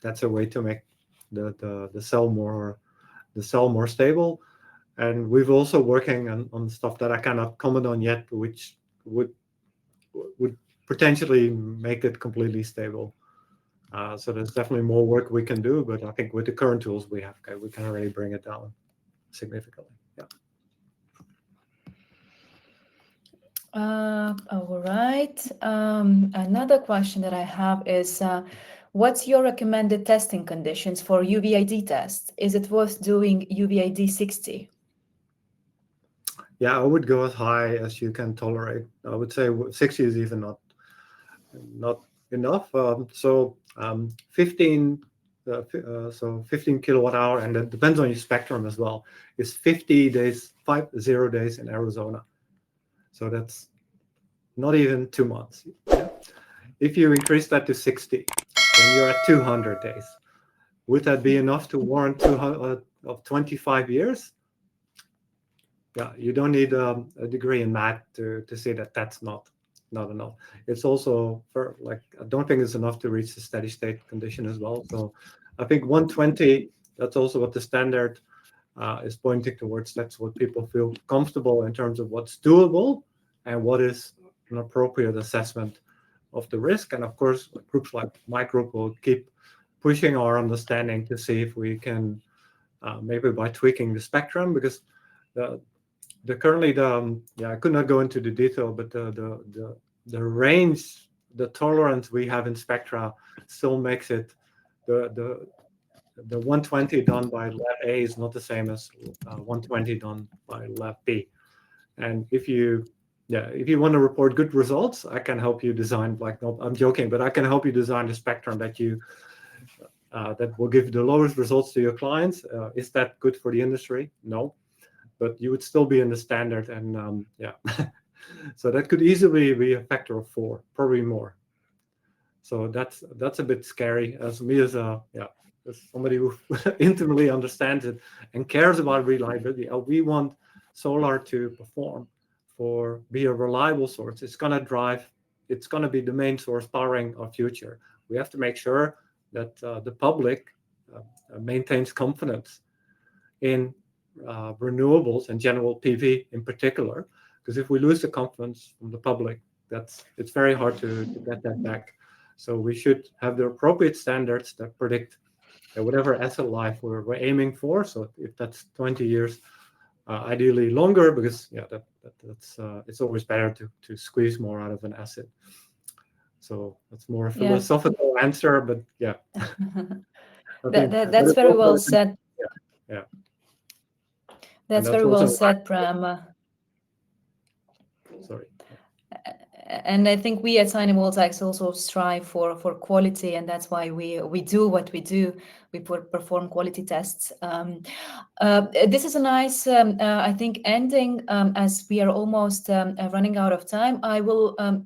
that's a way to make the cell more stable. And we've also working on stuff that I cannot comment on yet, which would potentially make it completely stable. So there's definitely more work we can do, but I think with the current tools we have, we can already bring it down significantly. Yeah. All right. Another question that I have is, what's your recommended testing conditions for UVID tests? Is it worth doing UVID 60? Yeah, I would go as high as you can tolerate. I would say 60 is even not enough. 15 kilowatt hour, and that depends on your spectrum as well, is 50 days, 50 days in Arizona. So that's not even 2 months. Yeah? If you increase that to 60, then you're at 200 days. Would that be enough to warrant 200 of 25 years? Yeah, you don't need a degree in math to say that that's not enough. It's also for, like, I don't think it's enough to reach the steady state condition as well. So I think 120, that's also what the standard is pointing towards. That's what people feel comfortable in terms of what's doable and what is an appropriate assessment of the risk. And of course, groups like my group will keep pushing our understanding to see if we can maybe by tweaking the spectrum, because currently I could not go into the detail, but the range, the tolerance we have in spectra still makes it the 120 done by lab A is not the same as 120 done by lab B. And if you want to report good results, I can help you design, I'm joking, but I can help you design the spectrum that that will give the lowest results to your clients. Is that good for the industry? No. But you would still be in the standard, and so that could easily be a factor of 4, probably more. So that's a bit scary. As somebody who intimately understands it and cares about reliability, we want solar to perform, be a reliable source. It's going to be the main source powering our future. We have to make sure that the public maintains confidence in renewables and general PV in particular, because if we lose the confidence from the public, it's very hard to get that back. So we should have the appropriate standards that predict whatever asset life we're aiming for. So if that's 20 years, ideally longer, because that's it's always better to squeeze more out of an asset. So that's more a philosophical answer, but yeah. That's very well said. Yeah. That's very well said, Pram. Sorry. And I think we at Sinovoltaics also strive for quality, and that's why we do what we do. We perform quality tests. This is a nice, I think, ending, as we are almost running out of time.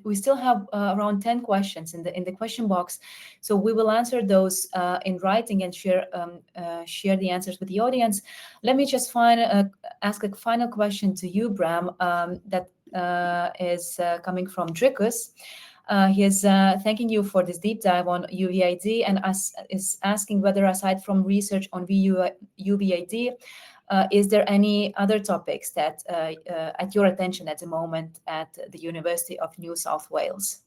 We still have around 10 questions in the question box, so we will answer those in writing and share the answers with the audience. Let me just ask a final question to you, Bram. That is coming from Dricus. He is thanking you for this deep dive on UVID, and is asking whether, aside from research on UVID, is there any other topics that at your attention at the moment at the University of New South Wales?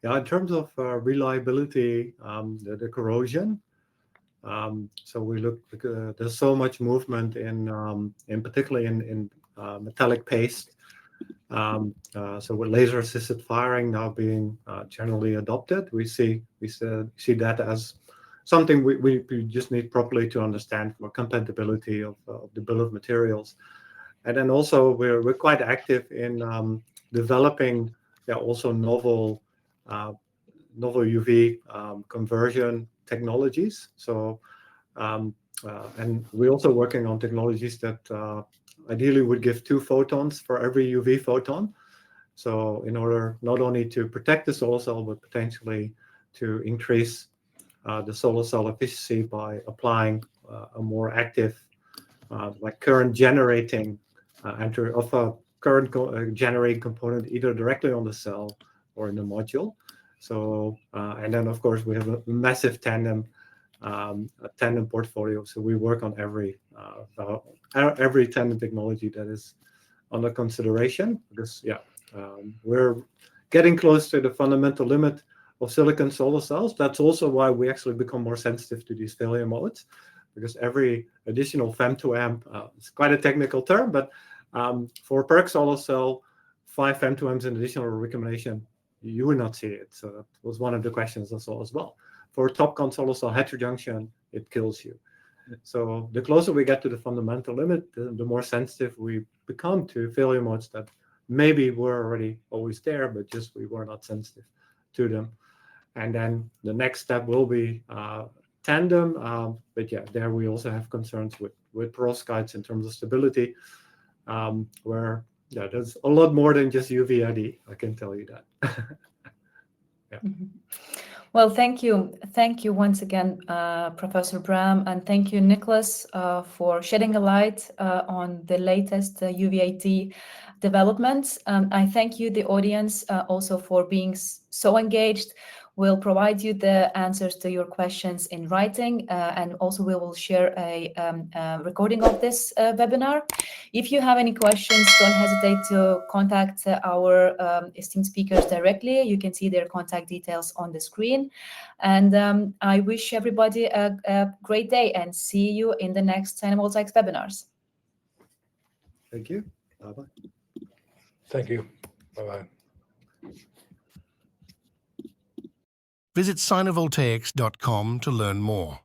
Yeah, in terms of reliability, the corrosion. So we look. There's so much movement in particularly in metallic paste. So with laser-assisted firing now being generally adopted, we see that as something we just need properly to understand for compatibility of the bill of materials. And then also we're quite active in developing also novel UV conversion technologies. So and we're also working on technologies that ideally would give 2 photons for every UV photon. So in order not only to protect the solar cell, but potentially to increase the solar cell efficiency by applying a more active current generating generating component either directly on the cell or in the module. So and then of course we have a massive tandem portfolio. So we work on every tandem technology that is under consideration, because we're getting close to the fundamental limit of silicon solar cells. That's also why we actually become more sensitive to these failure modes, because every additional FEM to amp, it's quite a technical term, but for a PERC solar cell, 5 M2Ms in additional recombination, you will not see it. So that was one of the questions I saw as well. For TOPCon solar cell heterojunction, it kills you. So the closer we get to the fundamental limit, the more sensitive we become to failure modes that maybe were already always there, but just we were not sensitive to them. And then the next step will be tandem. But yeah, there we also have concerns with perovskites in terms of stability, where yeah, there's a lot more than just UVID. I can tell you that. Yeah. Mm-hmm. Well, thank you. Thank you once again, Professor Bram, and thank you, Nicholas, for shedding a light on the latest UVID developments. I thank you, the audience, also for being so engaged. We'll provide you the answers to your questions in writing, and also we will share a recording of this webinar. If you have any questions, don't hesitate to contact our esteemed speakers directly. You can see their contact details on the screen. And I wish everybody a great day and see you in the next Sinovoltaics webinars. Thank you. Bye-bye. Thank you. Bye-bye. Visit Sinovoltaics.com to learn more.